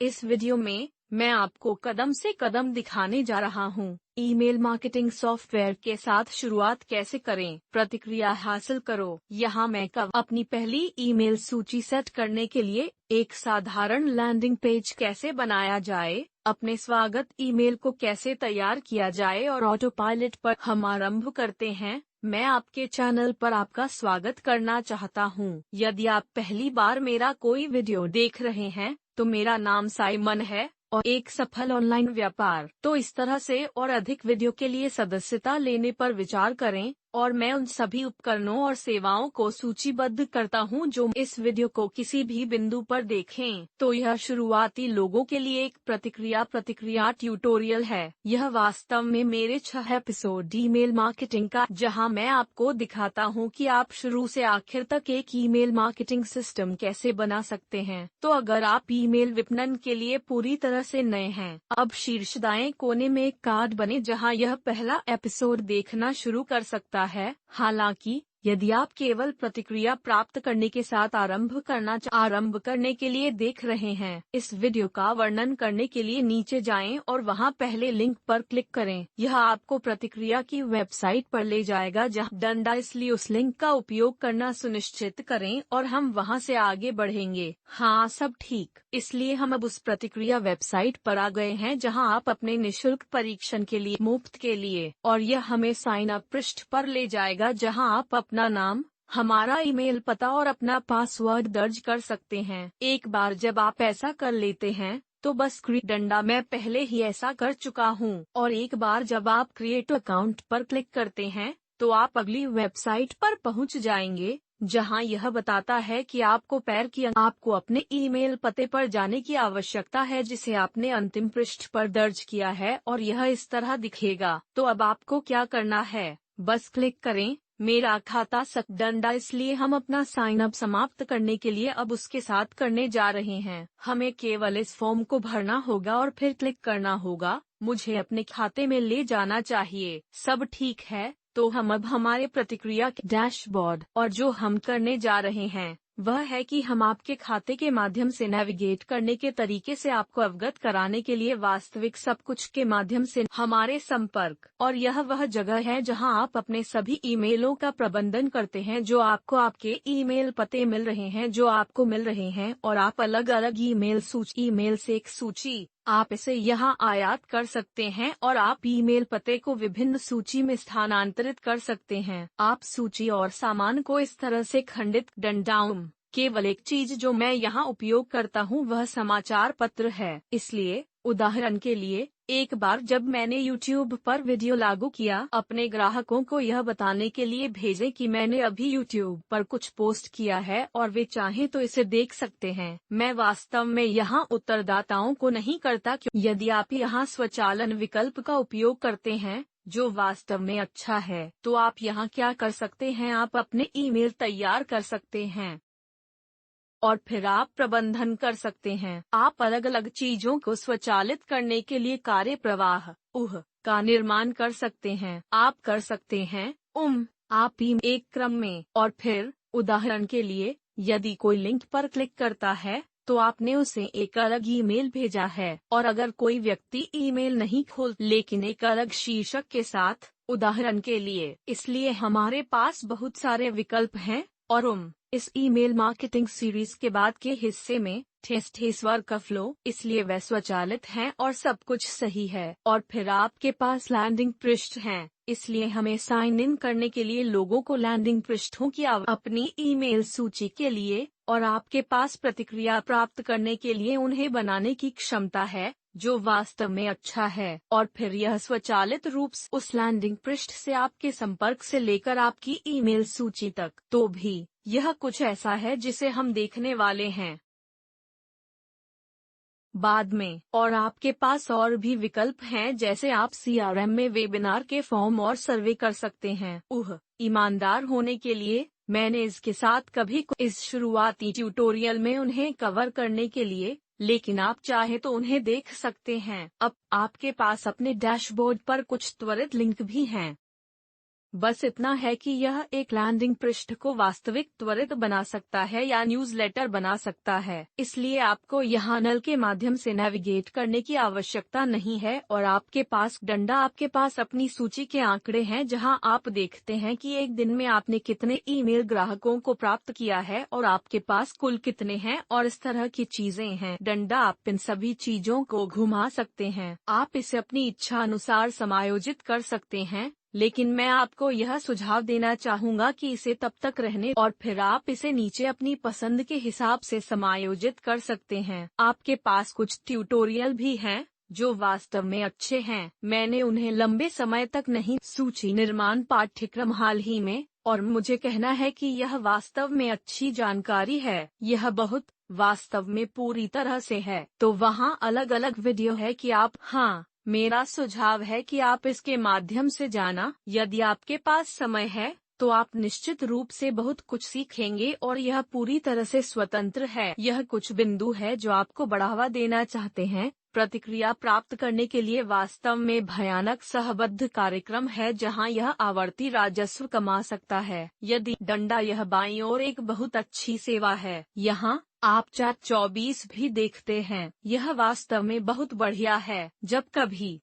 इस वीडियो में मैं आपको कदम से कदम दिखाने जा रहा हूँ ईमेल मार्केटिंग सॉफ्टवेयर के साथ शुरुआत कैसे करें, प्रतिक्रिया हासिल करो। यहाँ मैं अपनी पहली ईमेल सूची सेट करने के लिए एक साधारण लैंडिंग पेज कैसे बनाया जाए, अपने स्वागत ईमेल को कैसे तैयार किया जाए और ऑटो पायलट पर हम आरंभ करते हैं। मैं आपके चैनल पर आपका स्वागत करना चाहता हूँ। यदि आप पहली बार मेरा कोई वीडियो देख रहे हैं तो मेरा नाम साइमन है और एक सफल ऑनलाइन व्यापार। तो इस तरह से और अधिक वीडियो के लिए सदस्यता लेने पर विचार करें और मैं उन सभी उपकरणों और सेवाओं को सूचीबद्ध करता हूं जो इस वीडियो को किसी भी बिंदु पर देखें। तो यह शुरुआती लोगों के लिए एक प्रतिक्रिया ट्यूटोरियल है। यह वास्तव में मेरे 6 एपिसोड ईमेल मार्केटिंग का, जहां मैं आपको दिखाता हूं कि आप शुरू से आखिर तक एक ईमेल मार्केटिंग सिस्टम कैसे बना सकते हैं। तो अगर आप ईमेल विपणन के लिए पूरी तरह से नए हैं, अब शीर्ष दाएं कोने में एक कार्ड बने जहां यह पहला एपिसोड देखना शुरू कर सकता है। हालांकि यदि आप केवल प्रतिक्रिया प्राप्त करने के साथ आरंभ करने के लिए देख रहे हैं, इस वीडियो का वर्णन करने के लिए नीचे जाएं और वहां पहले लिंक पर क्लिक करें। यह आपको प्रतिक्रिया की वेबसाइट पर ले जाएगा जहां डंडा, इसलिए उस लिंक का उपयोग करना सुनिश्चित करें और हम वहां से आगे बढ़ेंगे। हाँ, सब ठीक। इसलिए हम अब उस प्रतिक्रिया वेबसाइट पर आ गए हैं जहां आप अपने निःशुल्क परीक्षण के लिए मुफ्त के लिए, और यह हमें साइन अप पृष्ठ पर ले जाएगा जहां आप अपना नाम, हमारा ईमेल पता और अपना पासवर्ड दर्ज कर सकते हैं। एक बार जब आप ऐसा कर लेते हैं तो बस डंडा, मैं पहले ही ऐसा कर चुका हूं। और एक बार जब आप क्रिएट अकाउंट पर क्लिक करते हैं तो आप अगली वेबसाइट पर पहुंच जाएंगे जहां यह बताता है कि आपको अपने ईमेल पते पर जाने की आवश्यकता है जिसे आपने अंतिम पृष्ठ पर दर्ज किया है, और यह इस तरह दिखेगा। तो अब आपको क्या करना है, बस क्लिक करें मेरा खाता डंडा, इसलिए हम अपना साइन अप समाप्त करने के लिए अब उसके साथ करने जा रहे हैं। हमें केवल इस फॉर्म को भरना होगा और फिर क्लिक करना होगा। मुझे अपने खाते में ले जाना चाहिए। सब ठीक है। तो हम अब हमारे प्रतिक्रिया के डैशबोर्ड, और जो हम करने जा रहे हैं वह है कि हम आपके खाते के माध्यम से नेविगेट करने के तरीके से आपको अवगत कराने के लिए वास्तविक सब कुछ के माध्यम से हमारे संपर्क, और यह वह जगह है जहां आप अपने सभी ईमेलों का प्रबंधन करते हैं जो आपको आपके ईमेल पते मिल रहे हैं और आप अलग अलग ईमेल से एक सूची, आप इसे यहाँ आयात कर सकते हैं और आप ईमेल पते को विभिन्न सूची में स्थानांतरित कर सकते हैं। आप सूची और सामान को इस तरह से खंडित डाउन। केवल एक चीज जो मैं यहाँ उपयोग करता हूँ वह समाचार पत्र है। इसलिए उदाहरण के लिए, एक बार जब मैंने YouTube पर वीडियो लागू किया, अपने ग्राहकों को यह बताने के लिए भेजें कि मैंने अभी YouTube पर कुछ पोस्ट किया है और वे चाहें तो इसे देख सकते हैं। मैं वास्तव में यहाँ उत्तरदाताओं को नहीं करता। यदि आप यहाँ स्वचालन विकल्प का उपयोग करते हैं जो वास्तव में अच्छा है, तो आप यहाँ क्या कर सकते हैं, आप अपने ईमेल तैयार कर सकते हैं और फिर आप प्रबंधन कर सकते हैं। आप अलग अलग चीजों को स्वचालित करने के लिए कार्य प्रवाह का निर्माण कर सकते हैं। आप कर सकते हैं आप एक क्रम में, और फिर उदाहरण के लिए यदि कोई लिंक पर क्लिक करता है तो आपने उसे एक अलग ईमेल भेजा है, और अगर कोई व्यक्ति ईमेल नहीं खोल लेकिन एक अलग शीर्षक के साथ, उदाहरण के लिए, इसलिए हमारे पास बहुत सारे विकल्प हैं। और इस ईमेल मार्केटिंग सीरीज के बाद के हिस्से में टेस्ट का फ्लो, इसलिए वे स्वचालित हैं और सब कुछ सही है। और फिर आपके पास लैंडिंग पृष्ठ हैं, इसलिए हमें साइन इन करने के लिए लोगों को लैंडिंग पृष्ठों की अपनी ईमेल सूची के लिए, और आपके पास प्रतिक्रिया प्राप्त करने के लिए उन्हें बनाने की क्षमता है जो वास्तव में अच्छा है। और फिर यह स्वचालित रूप से उस लैंडिंग पृष्ठ से आपके संपर्क से लेकर आपकी ईमेल सूची तक। तो भी यह कुछ ऐसा है जिसे हम देखने वाले हैं बाद में। और आपके पास और भी विकल्प हैं, जैसे आप CRM में वेबिनार के फॉर्म और सर्वे कर सकते हैं। ईमानदार होने के लिए मैंने इसके साथ कभी इस शुरुआती ट्यूटोरियल में उन्हें कवर करने के लिए, लेकिन आप चाहे तो उन्हें देख सकते हैं। अब आपके पास अपने डैशबोर्ड पर कुछ त्वरित लिंक भी हैं बस इतना है कि यह एक लैंडिंग पृष्ठ को वास्तविक त्वरित बना सकता है या न्यूज़लेटर बना सकता है। इसलिए आपको यहाँ नल के माध्यम से नेविगेट करने की आवश्यकता नहीं है और आपके पास डंडा, आपके पास अपनी सूची के आंकड़े हैं जहाँ आप देखते हैं कि एक दिन में आपने कितने ईमेल ग्राहकों को प्राप्त किया है और आपके पास कुल कितने हैं और इस तरह की चीजें हैं। डंडा, आप इन सभी चीजों को घुमा सकते हैं। आप इसे अपनी इच्छा अनुसार समायोजित कर सकते हैं, लेकिन मैं आपको यह सुझाव देना चाहूंगा कि इसे तब तक रहने और फिर आप इसे नीचे अपनी पसंद के हिसाब से समायोजित कर सकते हैं। आपके पास कुछ ट्यूटोरियल भी हैं जो वास्तव में अच्छे हैं। मैंने उन्हें लंबे समय तक नहीं। सूची निर्माण पाठ्यक्रम हाल ही में, और मुझे कहना है कि यह वास्तव में अच्छी जानकारी है। यह बहुत वास्तव में पूरी तरह से है। तो वहाँ अलग अलग वीडियो है कि आप, हाँ, मेरा सुझाव है कि आप इसके माध्यम से जाना। यदि आपके पास समय है तो आप निश्चित रूप से बहुत कुछ सीखेंगे और यह पूरी तरह से स्वतंत्र है। यह कुछ बिंदु है जो आपको बढ़ावा देना चाहते हैं। प्रतिक्रिया प्राप्त करने के लिए वास्तव में भयानक सहबद्ध कार्यक्रम है जहां यह आवर्ती राजस्व कमा सकता है। यदि डंडा, यह बाईं ओर एक बहुत अच्छी सेवा है। यहाँ आप चैट 24 भी देखते हैं। यह वास्तव में बहुत बढ़िया है। जब कभी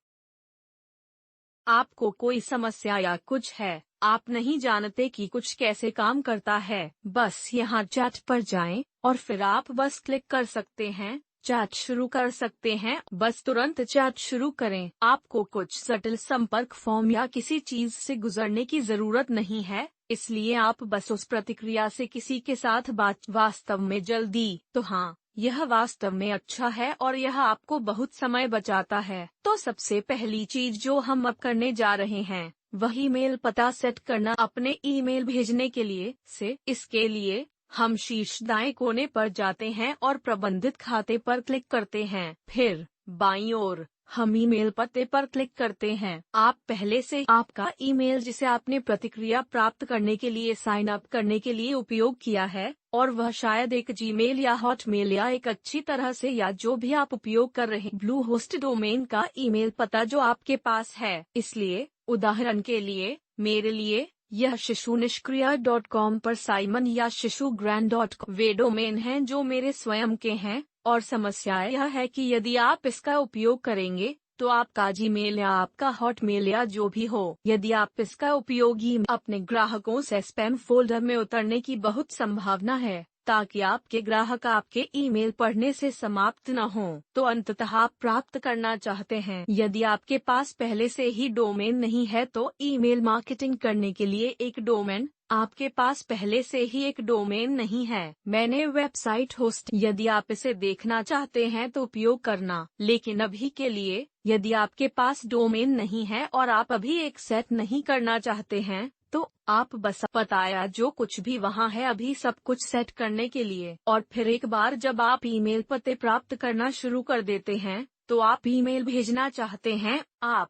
आपको कोई समस्या या कुछ है, आप नहीं जानते कि कुछ कैसे काम करता है, बस यहाँ चैट पर जाएं और फिर आप बस क्लिक कर सकते हैं, चैट शुरू कर सकते हैं। बस तुरंत चैट शुरू करें। आपको कुछ जटिल संपर्क फॉर्म या किसी चीज से गुजरने की जरूरत नहीं है, इसलिए आप बस उस प्रतिक्रिया से किसी के साथ बात। वास्तव में जल्दी, तो हाँ, यह वास्तव में अच्छा है और यह आपको बहुत समय बचाता है। तो सबसे पहली चीज जो हम अब करने जा रहे हैं वह ईमेल पता सेट करना अपने ईमेल भेजने के लिए से। इसके लिए हम शीर्ष दाएं कोने पर जाते हैं और प्रबंधित खाते पर क्लिक करते हैं। फिर बाईं ओर हम ईमेल पते पर क्लिक करते हैं। आप पहले से आपका ईमेल जिसे आपने प्रतिक्रिया प्राप्त करने के लिए साइन अप करने के लिए उपयोग किया है, और वह शायद एक जीमेल या हॉटमेल या एक अच्छी तरह से या जो भी आप उपयोग कर रहे हैं ब्लू होस्ट डोमेन का ईमेल पता जो आपके पास है। इसलिए उदाहरण के लिए मेरे लिए यह शिशुनिष्क्रिय.com पर साइमन या शिशुग्रैंड.com वे डोमेन हैं जो मेरे स्वयं के हैं। और समस्या यह है कि यदि आप इसका उपयोग करेंगे तो आपका जीमेल या आपका हॉटमेल या जो भी हो, यदि आप इसका उपयोग अपने ग्राहकों से स्पैम फोल्डर में उतरने की बहुत संभावना है, ताकि आपके ग्राहक आपके ईमेल पढ़ने से समाप्त न हों, तो अंततः आप प्राप्त करना चाहते हैं। यदि आपके पास पहले से ही डोमेन नहीं है तो ईमेल मार्केटिंग करने के लिए एक डोमेन, आपके पास पहले से ही एक डोमेन नहीं है। मैंने वेबसाइट होस्ट, यदि आप इसे देखना चाहते हैं तो उपयोग करना, लेकिन अभी के लिए यदि आपके पास डोमेन नहीं है और आप अभी एक सेट नहीं करना चाहते हैं, तो आप बस पता या जो कुछ भी वहाँ है अभी सब कुछ सेट करने के लिए, और फिर एक बार जब आप ईमेल पते प्राप्त करना शुरू कर देते हैं तो आप ईमेल भेजना चाहते हैं, आप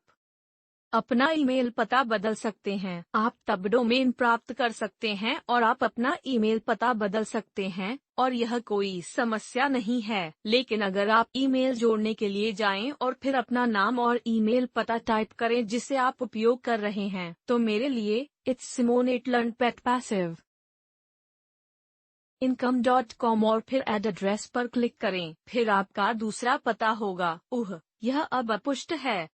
अपना ईमेल पता बदल सकते हैं। आप तब डोमेन प्राप्त कर सकते हैं और आप अपना ईमेल पता बदल सकते हैं और यह कोई समस्या नहीं है। लेकिन अगर आप ईमेल जोड़ने के लिए जाएं और फिर अपना नाम और ईमेल पता टाइप करें जिसे आप उपयोग कर रहे हैं, तो मेरे लिए इट्स simone@learnpetpassive income.com और फिर ऐड एड्रेस पर क्लिक करें। फिर आपका दूसरा पता होगा। यह अब अपुष्ट है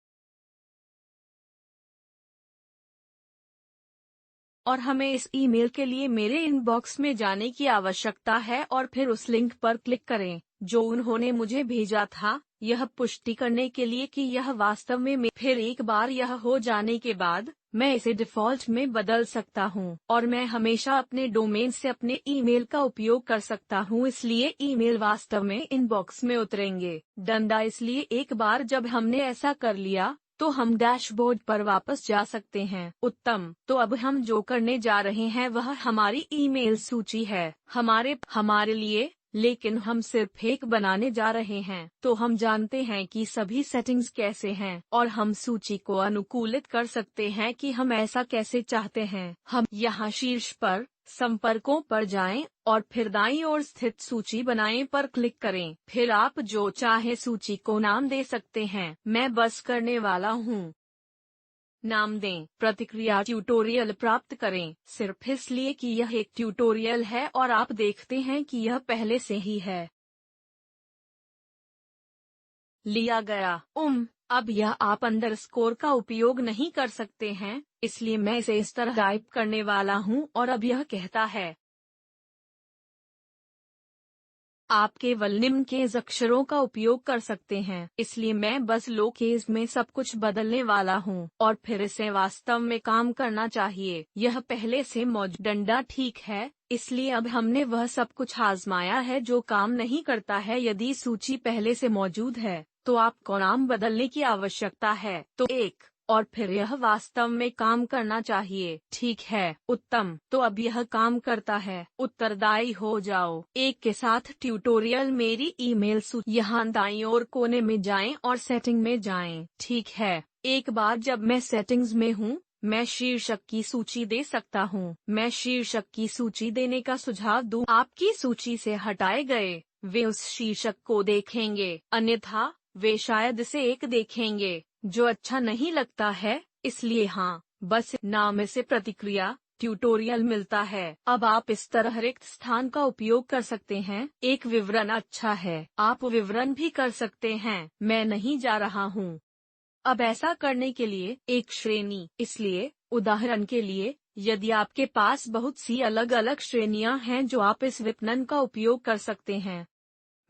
और हमें इस ईमेल के लिए मेरे इनबॉक्स में जाने की आवश्यकता है और फिर उस लिंक पर क्लिक करें जो उन्होंने मुझे भेजा था, यह पुष्टि करने के लिए कि यह वास्तव में फिर एक बार यह हो जाने के बाद मैं इसे डिफ़ॉल्ट में बदल सकता हूं और मैं हमेशा अपने डोमेन से अपने ईमेल का उपयोग कर सकता हूं, इसलिए ईमेल वास्तव में इनबॉक्स में उतरेंगे। डंडा, इसलिए एक बार जब हमने ऐसा कर लिया तो हम डैशबोर्ड पर वापस जा सकते हैं। उत्तम, तो अब हम जो करने जा रहे हैं वह हमारी ईमेल सूची है हमारे लिए, लेकिन हम सिर्फ एक बनाने जा रहे हैं। तो हम जानते हैं कि सभी सेटिंग्स कैसे हैं और हम सूची को अनुकूलित कर सकते हैं कि हम ऐसा कैसे चाहते हैं। हम यहाँ शीर्ष पर संपर्कों पर जाएं और फिर दाईं ओर स्थित सूची बनाएं पर क्लिक करें। फिर आप जो चाहे सूची को नाम दे सकते हैं। मैं बस करने वाला हूँ नाम दें। प्रतिक्रिया ट्यूटोरियल प्राप्त करें सिर्फ इसलिए कि यह एक ट्यूटोरियल है और आप देखते हैं कि यह पहले से ही है। लिया गया। अब यह आप अंडरस्कोर का उपयोग नहीं कर सकते हैं, इसलिए मैं इसे इस तरह टाइप करने वाला हूं और अब यह कहता है आप केवल निम्न केस अक्षरों का उपयोग कर सकते हैं, इसलिए मैं बस लो केस में सब कुछ बदलने वाला हूं और फिर इसे वास्तव में काम करना चाहिए। यह पहले से मौजूद डंडा ठीक है, इसलिए अब हमने वह सब कुछ आजमाया है जो काम नहीं करता है। यदि सूची पहले से मौजूद है तो आपको नाम बदलने की आवश्यकता है, तो एक और फिर यह वास्तव में काम करना चाहिए। ठीक है, उत्तम। तो अब यह काम करता है। उत्तरदायी हो जाओ। एक के साथ ट्यूटोरियल मेरी ईमेल सूची। यहाँ दाईं ओर कोने में जाएं और सेटिंग में जाएं। ठीक है, एक बार जब मैं सेटिंग्स में हूँ, मैं शीर्षक की सूची दे सकता हूँ। मैं शीर्षक की सूची देने का सुझाव दूँ। आपकी सूची से हटाए गए वे उस शीर्षक को देखेंगे, अन्यथा वे शायद इसे एक देखेंगे जो अच्छा नहीं लगता है। इसलिए हाँ, बस नाम से प्रतिक्रिया ट्यूटोरियल मिलता है। अब आप इस तरह रिक्त स्थान का उपयोग कर सकते हैं। एक विवरण अच्छा है, आप विवरण भी कर सकते हैं। मैं नहीं जा रहा हूँ। अब ऐसा करने के लिए एक श्रेणी, इसलिए उदाहरण के लिए यदि आपके पास बहुत सी अलग अलग श्रेणियां हैं जो आप इस विपणन का उपयोग कर सकते हैं।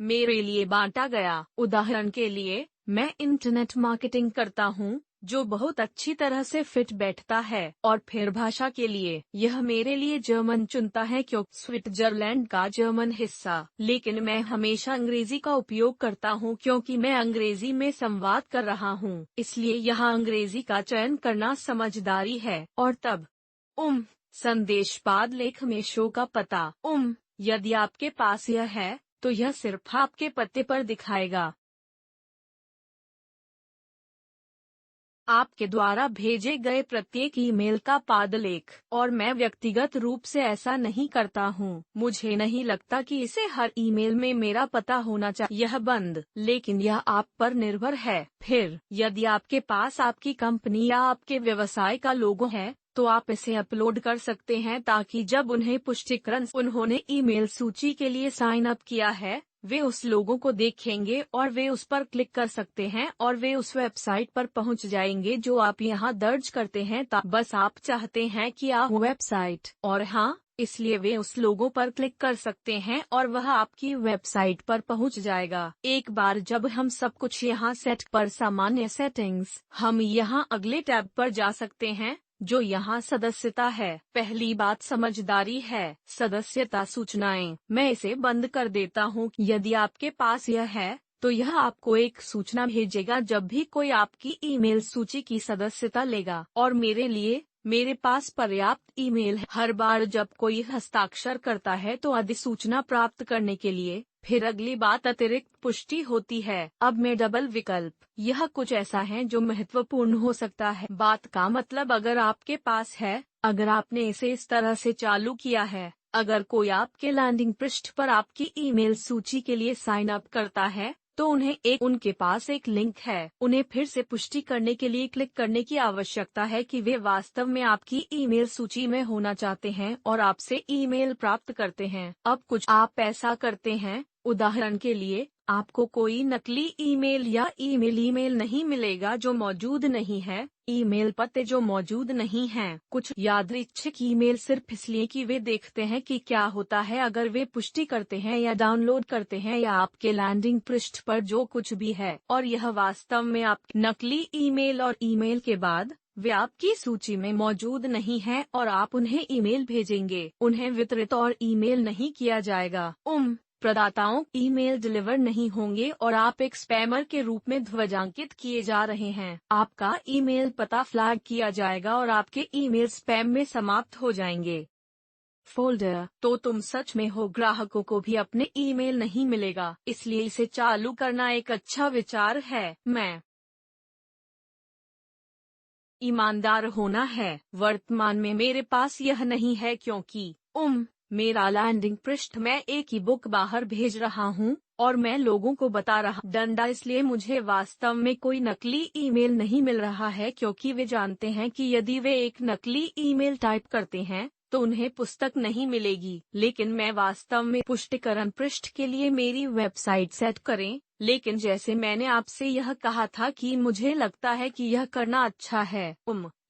मेरे लिए बांटा गया। उदाहरण के लिए मैं इंटरनेट मार्केटिंग करता हूँ, जो बहुत अच्छी तरह से फिट बैठता है। और फिर भाषा के लिए यह मेरे लिए जर्मन चुनता है क्योंकि स्विट्जरलैंड का जर्मन हिस्सा। लेकिन मैं हमेशा अंग्रेजी का उपयोग करता हूँ क्योंकि मैं अंग्रेजी में संवाद कर रहा हूँ, इसलिए यहाँ अंग्रेजी का चयन करना समझदारी है। और तब संदेश बाद लेख में शो का पता। यदि आपके पास यह है तो यह सिर्फ आपके पते पर दिखाएगा। आपके द्वारा भेजे गए प्रत्येक ईमेल का पादलेख। और मैं व्यक्तिगत रूप से ऐसा नहीं करता हूँ। मुझे नहीं लगता कि इसे हर ईमेल में मेरा पता होना चाहिए। यह बंद, लेकिन यह आप पर निर्भर है। फिर यदि आपके पास आपकी कंपनी या आपके व्यवसाय का लोगो है तो आप इसे अपलोड कर सकते हैं ताकि जब उन्हें पुष्टिकरण उन्होंने ईमेल सूची के लिए साइन अप किया है, वे उस लोगों को देखेंगे और वे उस पर क्लिक कर सकते हैं और वे उस वेबसाइट पर पहुंच जाएंगे जो आप यहां दर्ज करते हैं। बस आप चाहते हैं कि आप वेबसाइट, और हाँ, इसलिए वे उस लोगों पर क्लिक कर सकते हैं और वह आपकी वेबसाइट पर पहुंच जाएगा। एक बार जब हम सब कुछ यहां सेट पर सामान्य सेटिंग्स, हम यहां अगले टैब पर जा सकते हैं जो यहाँ सदस्यता है। पहली बात समझदारी है। सदस्यता सूचनाएं। मैं इसे बंद कर देता हूँ। यदि आपके पास यह है तो यह आपको एक सूचना भेजेगा जब भी कोई आपकी ईमेल सूची की सदस्यता लेगा। और मेरे लिए मेरे पास पर्याप्त ईमेल है। हर बार जब कोई हस्ताक्षर करता है तो अधिसूचना प्राप्त करने के लिए फिर अगली बात अतिरिक्त पुष्टि होती है। अब मैं डबल विकल्प, यह कुछ ऐसा है जो महत्वपूर्ण हो सकता है। बात का मतलब अगर आपके पास है, अगर आपने इसे इस तरह से चालू किया है, अगर कोई आपके लैंडिंग पृष्ठ पर आपकी ईमेल सूची के लिए साइन अप करता है तो उनके पास एक लिंक है। उन्हें फिर से पुष्टि करने के लिए क्लिक करने की आवश्यकता है कि वे वास्तव में आपकी ईमेल सूची में होना चाहते हैं और आपसे ईमेल प्राप्त करते हैं। अब कुछ आप ऐसा करते हैं, उदाहरण के लिए आपको कोई नकली ईमेल या ईमेल नहीं मिलेगा जो मौजूद नहीं है, ईमेल पते जो मौजूद नहीं हैं। कुछ यादृच्छिक ईमेल सिर्फ इसलिए कि वे देखते हैं कि क्या होता है अगर वे पुष्टि करते हैं या डाउनलोड करते हैं या आपके लैंडिंग पृष्ठ पर जो कुछ भी है। और यह वास्तव में आपके नकली ईमेल और ईमेल के बाद वे आपकी सूची में मौजूद नहीं हैं और आप उन्हें ईमेल भेजेंगे, उन्हें वितरित और ईमेल नहीं किया जाएगा। प्रदाताओं ईमेल डिलीवर नहीं होंगे और आप एक स्पैमर के रूप में ध्वजांकित किए जा रहे हैं। आपका ईमेल पता फ्लैग किया जाएगा और आपके ईमेल स्पैम में समाप्त हो जाएंगे। फोल्डर, तो तुम सच में हो। ग्राहकों को भी अपने ईमेल नहीं मिलेगा, इसलिए इसे चालू करना एक अच्छा विचार है। मैं ईमानदार होना है। वर्तमान में मेरे पास यह नहीं है क्योंकि मेरा लैंडिंग पृष्ठ मैं एक ई बुक बाहर भेज रहा हूँ और मैं लोगों को बता रहा डंडा इसलिए मुझे वास्तव में कोई नकली ईमेल नहीं मिल रहा है, क्योंकि वे जानते हैं कि यदि वे एक नकली ईमेल टाइप करते हैं तो उन्हें पुस्तक नहीं मिलेगी। लेकिन मैं वास्तव में पुष्टिकरण पृष्ठ के लिए मेरी वेबसाइट सेट करें। लेकिन जैसे मैंने आपसे यह कहा था कि मुझे लगता है कि यह करना अच्छा है।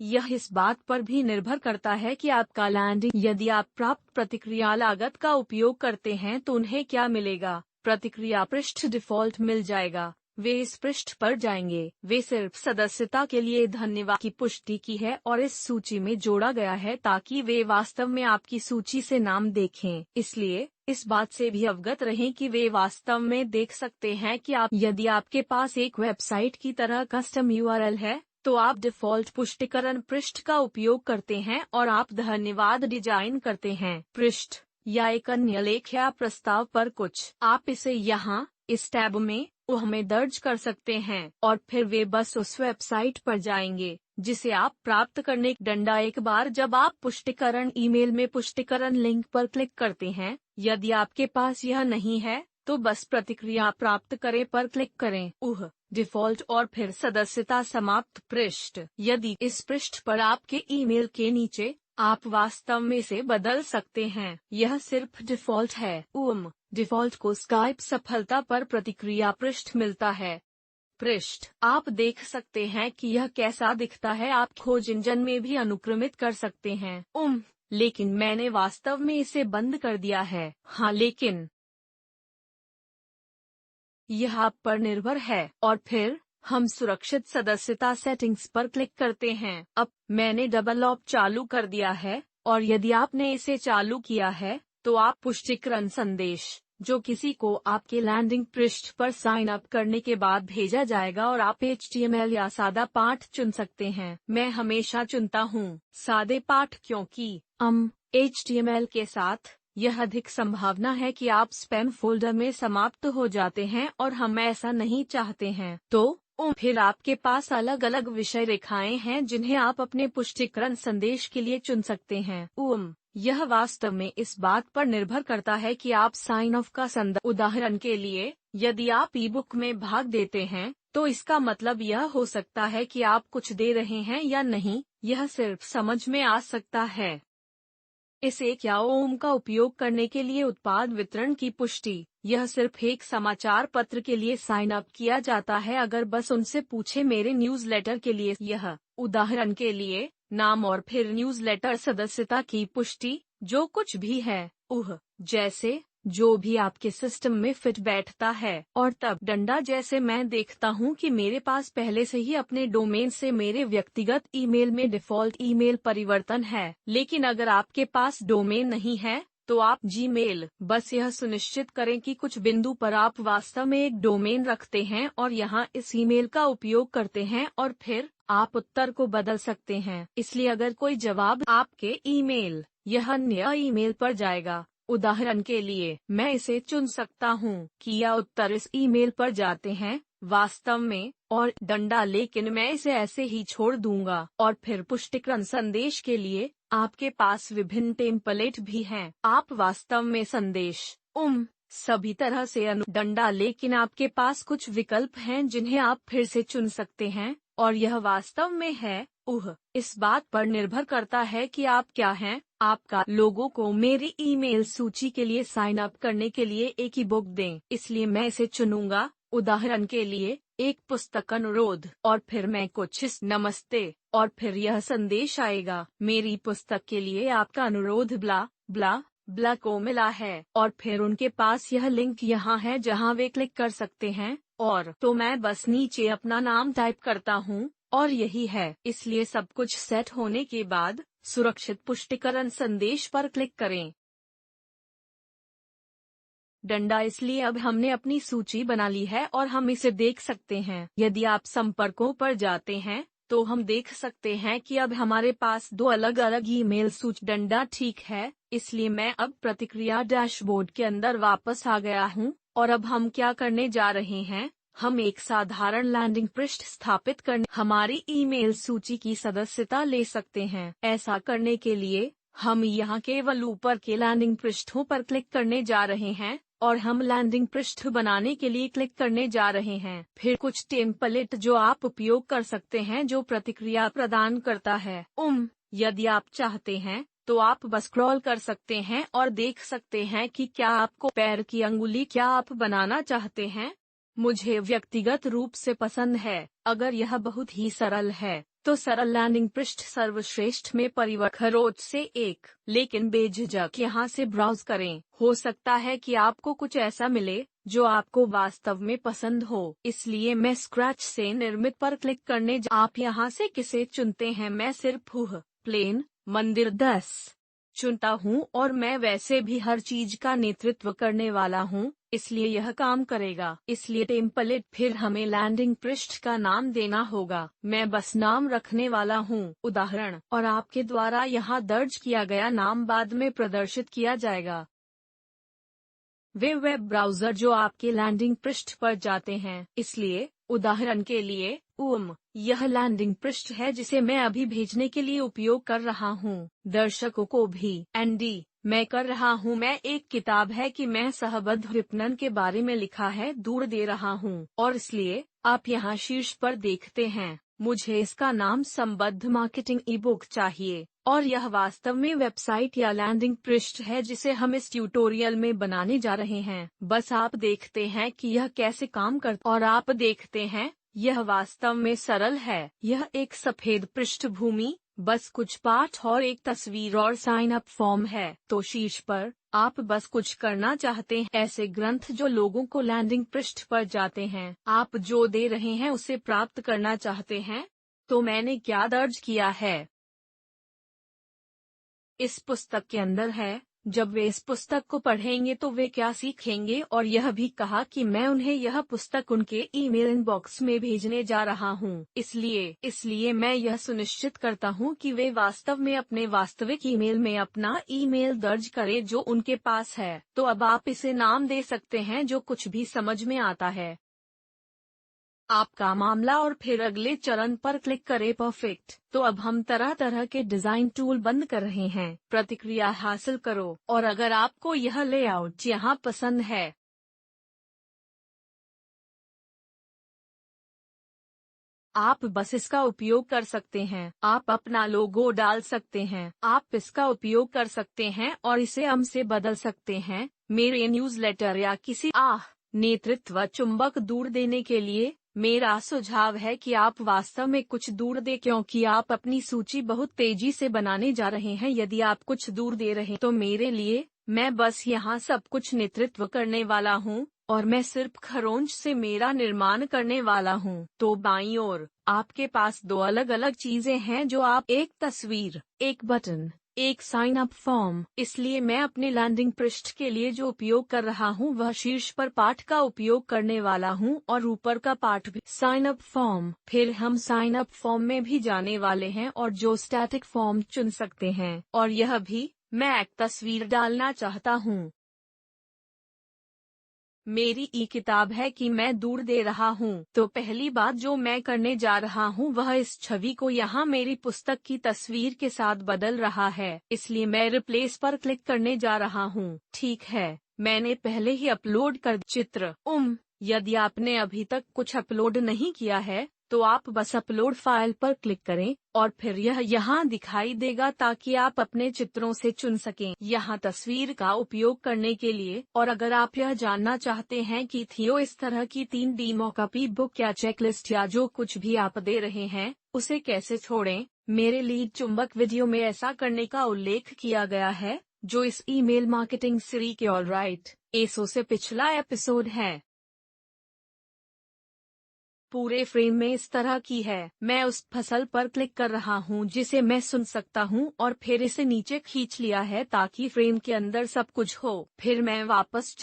यह इस बात पर भी निर्भर करता है कि आपका लैंडिंग, यदि आप प्राप्त प्रतिक्रिया लागत का उपयोग करते हैं तो उन्हें क्या मिलेगा। प्रतिक्रिया पृष्ठ डिफ़ॉल्ट मिल जाएगा। वे इस पृष्ठ पर जाएंगे। वे सिर्फ सदस्यता के लिए धन्यवाद की पुष्टि की है और इस सूची में जोड़ा गया है ताकि वे वास्तव में आपकी सूची से नाम देखें। इसलिए इस बात से भी अवगत रहें कि वे वास्तव में देख सकते हैं कि यदि आपके पास एक वेबसाइट की तरह कस्टम यूआरएल है तो आप डिफ़ॉल्ट पुष्टिकरण पृष्ठ का उपयोग करते हैं और आप धन्यवाद डिजाइन करते हैं पृष्ठ या एक अन्य लेख या प्रस्ताव पर कुछ। आप इसे यहाँ इस टैब में में दर्ज कर सकते हैं और फिर वे बस उस वेबसाइट पर जाएंगे जिसे आप प्राप्त करने डंडा। एक बार जब आप पुष्टिकरण ईमेल में पुष्टिकरण लिंक पर क्लिक करते हैं, यदि आपके पास यह नहीं है तो बस प्रतिक्रिया प्राप्त करें पर क्लिक करें। डिफ़ॉल्ट और फिर सदस्यता समाप्त पृष्ठ। यदि इस पृष्ठ पर आपके ईमेल के नीचे आप वास्तव में इसे बदल सकते हैं। यह सिर्फ डिफ़ॉल्ट है। डिफ़ॉल्ट को स्काइप सफलता पर प्रतिक्रिया पृष्ठ मिलता है। पृष्ठ आप देख सकते हैं कि यह कैसा दिखता है। आप खोज इंजन में भी अनुक्रमित कर सकते हैं। लेकिन मैंने वास्तव में इसे बंद कर दिया है। हाँ, लेकिन यह आप पर निर्भर है। और फिर हम सुरक्षित सदस्यता सेटिंग्स पर क्लिक करते हैं। अब मैंने डबल ऑप चालू कर दिया है और यदि आपने इसे चालू किया है तो आप पुष्टिकरण संदेश जो किसी को आपके लैंडिंग पृष्ठ पर साइन अप करने के बाद भेजा जाएगा और आप HTML या सादा पाठ चुन सकते हैं। मैं हमेशा चुनता हूँ सादे पाठ क्योंकि HTML के साथ यह अधिक संभावना है कि आप स्पैम फोल्डर में समाप्त हो जाते हैं और हम ऐसा नहीं चाहते हैं। तो फिर आपके पास अलग अलग विषय रेखाएं हैं जिन्हें आप अपने पुष्टिकरण संदेश के लिए चुन सकते हैं। यह वास्तव में इस बात पर निर्भर करता है कि आप साइन ऑफ का संदर्भ। उदाहरण के लिए, यदि आप ई-बुक में भाग देते हैं तो इसका मतलब यह हो सकता है कि आप कुछ दे रहे हैं या नहीं। यह सिर्फ समझ में आ सकता है। इस एक या का उपयोग करने के लिए उत्पाद वितरण की पुष्टि। यह सिर्फ एक समाचार पत्र के लिए साइन अप किया जाता है अगर बस उनसे पूछे मेरे न्यूज़लेटर के लिए। यह उदाहरण के लिए नाम और फिर न्यूज़लेटर सदस्यता की पुष्टि जो कुछ भी है जैसे जो भी आपके सिस्टम में फिट बैठता है। और तब डंडा जैसे मैं देखता हूँ कि मेरे पास पहले से ही अपने डोमेन से मेरे व्यक्तिगत ईमेल में डिफ़ॉल्ट ईमेल परिवर्तन है। लेकिन अगर आपके पास डोमेन नहीं है तो आप जीमेल बस यह सुनिश्चित करें कि कुछ बिंदु पर आप वास्तव में एक डोमेन रखते हैं और यहाँ इस ईमेल का उपयोग करते हैं और फिर आप उत्तर को बदल सकते हैं। इसलिए अगर कोई जवाब आपके ईमेल यह अन्य ईमेल पर जाएगा। उदाहरण के लिए मैं इसे चुन सकता हूँ कि यह उत्तर इस ईमेल पर जाते हैं वास्तव में और डंडा, लेकिन मैं इसे ऐसे ही छोड़ दूंगा। और फिर पुष्टिकरण संदेश के लिए आपके पास विभिन्न टेम्पलेट भी हैं। आप वास्तव में संदेश सभी तरह से डंडा, लेकिन आपके पास कुछ विकल्प हैं जिन्हें आप फिर से चुन सकते हैं और यह वास्तव में है इस बात पर निर्भर करता है कि आप क्या हैं। आपका लोगों को मेरी ईमेल सूची के लिए साइन अप करने के लिए एक ई बुक दें, इसलिए मैं इसे चुनूंगा। उदाहरण के लिए एक पुस्तक अनुरोध और फिर मैं कुछ इस नमस्ते और फिर यह संदेश आएगा, मेरी पुस्तक के लिए आपका अनुरोध ब्ला ब्ला ब्ला को मिला है। और फिर उनके पास यह लिंक यहाँ है जहाँ वे क्लिक कर सकते हैं और तो मैं बस नीचे अपना नाम टाइप करता हूँ और यही है। इसलिए सब कुछ सेट होने के बाद सुरक्षित पुष्टिकरण संदेश पर क्लिक करें। डंडा इसलिए अब हमने अपनी सूची बना ली है और हम इसे देख सकते हैं। यदि आप संपर्कों पर जाते हैं तो हम देख सकते हैं कि अब हमारे पास 2 अलग अलग ईमेल सूची। डंडा ठीक है, इसलिए मैं अब प्रतिक्रिया डैशबोर्ड के अंदर वापस आ गया हूँ और अब हम क्या करने जा रहे हैं, हम एक साधारण लैंडिंग पृष्ठ स्थापित करने हमारी ईमेल सूची की सदस्यता ले सकते हैं। ऐसा करने के लिए हम यहाँ केवल ऊपर के लैंडिंग पृष्ठों पर क्लिक करने जा रहे हैं और हम लैंडिंग पृष्ठ बनाने के लिए क्लिक करने जा रहे हैं। फिर कुछ टेम्पलेट जो आप उपयोग कर सकते हैं जो प्रतिक्रिया प्रदान करता है। यदि आप चाहते हैं तो आप बस स्क्रॉल कर सकते हैं और देख सकते हैं कि क्या आपको पैर की अंगुली क्या आप बनाना चाहते हैं। मुझे व्यक्तिगत रूप से पसंद है। अगर यह बहुत ही सरल है तो सरल लैंडिंग पृष्ठ सर्वश्रेष्ठ में परिवर्तन खरोच से एक, लेकिन बेझिझक यहाँ से ब्राउज करें। हो सकता है कि आपको कुछ ऐसा मिले जो आपको वास्तव में पसंद हो, इसलिए मैं स्क्रैच से निर्मित पर क्लिक करने आप यहाँ से किसे चुनते हैं? मैं सिर्फ प्लेन मंदिर 10 चुनता हूँ और मैं वैसे भी हर चीज का नेतृत्व करने वाला हूँ, इसलिए यह काम करेगा। इसलिए टेम्पलेट फिर हमें लैंडिंग पृष्ठ का नाम देना होगा। मैं बस नाम रखने वाला हूँ, उदाहरण, और आपके द्वारा यहाँ दर्ज किया गया नाम बाद में प्रदर्शित किया जाएगा। वे वेब ब्राउज़र जो आपके लैंडिंग पृष्ठ पर जाते हैं, इसलिए उदाहरण के लिए यह लैंडिंग पृष्ठ है जिसे मैं अभी भेजने के लिए उपयोग कर रहा हूँ। दर्शकों को भी मैं कर रहा हूँ। मैं एक किताब है कि मैं सहबद्ध विपणन के बारे में लिखा है दूर दे रहा हूँ, और इसलिए आप यहाँ शीर्ष पर देखते हैं। मुझे इसका नाम संबद्ध मार्केटिंग ई बुक चाहिए, और यह वास्तव में वेबसाइट या लैंडिंग पृष्ठ है जिसे हम इस ट्यूटोरियल में बनाने जा रहे हैं। बस आप देखते हैं कि यह कैसे काम करता और आप देखते हैं यह वास्तव में सरल है। यह एक सफेद पृष्ठभूमि, बस कुछ पाठ और एक तस्वीर और साइन अप फॉर्म है। तो शीर्ष पर आप बस कुछ करना चाहते हैं, ऐसे ग्रंथ जो लोगों को लैंडिंग पृष्ठ पर जाते हैं। आप जो दे रहे हैं उसे प्राप्त करना चाहते हैं। तो मैंने क्या दर्ज किया है? इस पुस्तक के अंदर है। जब वे इस पुस्तक को पढ़ेंगे तो वे क्या सीखेंगे, और यह भी कहा कि मैं उन्हें यह पुस्तक उनके ईमेल इनबॉक्स में भेजने जा रहा हूं। इसलिए मैं यह सुनिश्चित करता हूं कि वे वास्तव में अपने वास्तविक ईमेल में अपना ईमेल दर्ज करें जो उनके पास है। तो अब आप इसे नाम दे सकते हैं जो कुछ भी समझ में आता है आपका मामला, और फिर अगले चरण पर क्लिक करें। परफेक्ट। तो अब हम तरह तरह के डिजाइन टूल बंद कर रहे हैं। प्रतिक्रिया हासिल करो, और अगर आपको यह लेआउट यहाँ पसंद है आप बस इसका उपयोग कर सकते हैं। आप अपना लोगो डाल सकते हैं। आप इसका उपयोग कर सकते हैं और इसे से बदल सकते हैं। मेरे न्यूज़लेटर या किसी नेतृत्व चुंबक दूर देने के लिए मेरा सुझाव है कि आप वास्तव में कुछ दूर दें, क्योंकि आप अपनी सूची बहुत तेजी से बनाने जा रहे हैं। यदि आप कुछ दूर दे रहे हैं तो मेरे लिए, मैं बस यहाँ सब कुछ नेतृत्व करने वाला हूँ और मैं सिर्फ खरोंच से मेरा निर्माण करने वाला हूँ। तो बाईं ओर आपके पास दो अलग अलग चीजें हैं जो आप एक तस्वीर, एक बटन, एक साइन अप फॉर्म। इसलिए मैं अपने लैंडिंग पृष्ठ के लिए जो उपयोग कर रहा हूँ वह शीर्ष पर पाठ का उपयोग करने वाला हूँ और ऊपर का पाठ भी साइन अप फॉर्म। फिर हम साइन अप फॉर्म में भी जाने वाले हैं और जो स्टैटिक फॉर्म चुन सकते हैं, और यह भी मैं एक तस्वीर डालना चाहता हूँ। मेरी ई किताब है कि मैं दूर दे रहा हूँ। तो पहली बात जो मैं करने जा रहा हूँ वह इस छवि को यहाँ मेरी पुस्तक की तस्वीर के साथ बदल रहा है। इसलिए मैं रिप्लेस पर क्लिक करने जा रहा हूँ। ठीक है, मैंने पहले ही अपलोड कर चित्र। यदि आपने अभी तक कुछ अपलोड नहीं किया है तो आप बस अपलोड फाइल पर क्लिक करें और फिर यह यहाँ दिखाई देगा ताकि आप अपने चित्रों से चुन सकें यहाँ तस्वीर का उपयोग करने के लिए। और अगर आप यह जानना चाहते हैं कि थियो इस तरह की 3D मॉकअप बुक या चेकलिस्ट या जो कुछ भी आप दे रहे हैं उसे कैसे छोड़ें, मेरे लीड चुंबक वीडियो में ऐसा करने का उल्लेख किया गया है, जो इस ईमेल मार्केटिंग सीरीज के ऑलराइट एसओ से पिछला एपिसोड है। पूरे फ्रेम में इस तरह की है। मैं उस फसल पर क्लिक कर रहा हूँ जिसे मैं सुन सकता हूँ और फिर इसे नीचे खींच लिया है ताकि फ्रेम के अंदर सब कुछ हो। फिर मैं वापस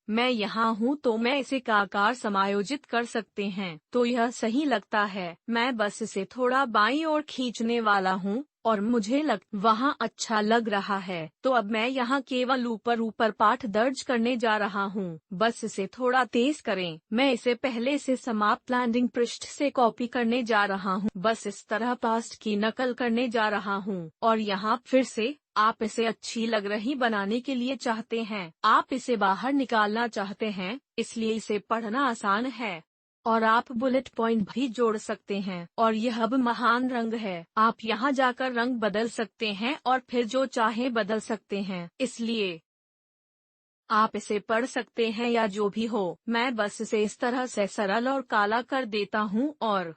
मैं यहाँ हूँ तो मैं इसे का आकार समायोजित कर सकते हैं। तो यह सही लगता है। मैं बस इसे थोड़ा बाईं ओर खींचने वाला हूँ और मुझे वहाँ अच्छा लग रहा है। तो अब मैं यहाँ केवल ऊपर पाठ दर्ज करने जा रहा हूँ। बस इसे थोड़ा तेज करें। मैं इसे पहले से समाप्त लैंडिंग पृष्ठ से कॉपी करने जा रहा हूँ। बस इस तरह पास्ट की नकल करने जा रहा हूँ और यहाँ फिर से आप इसे अच्छी लग रही बनाने के लिए चाहते हैं। आप इसे बाहर निकालना चाहते हैं, इसलिए इसे पढ़ना आसान है। और आप बुलेट पॉइंट भी जोड़ सकते हैं। और यह अब महान रंग है। आप यहाँ जाकर रंग बदल सकते हैं और फिर जो चाहे बदल सकते हैं, इसलिए आप इसे पढ़ सकते हैं या जो भी हो। मैं बस इसे इस तरह से सरल और काला कर देता हूँ और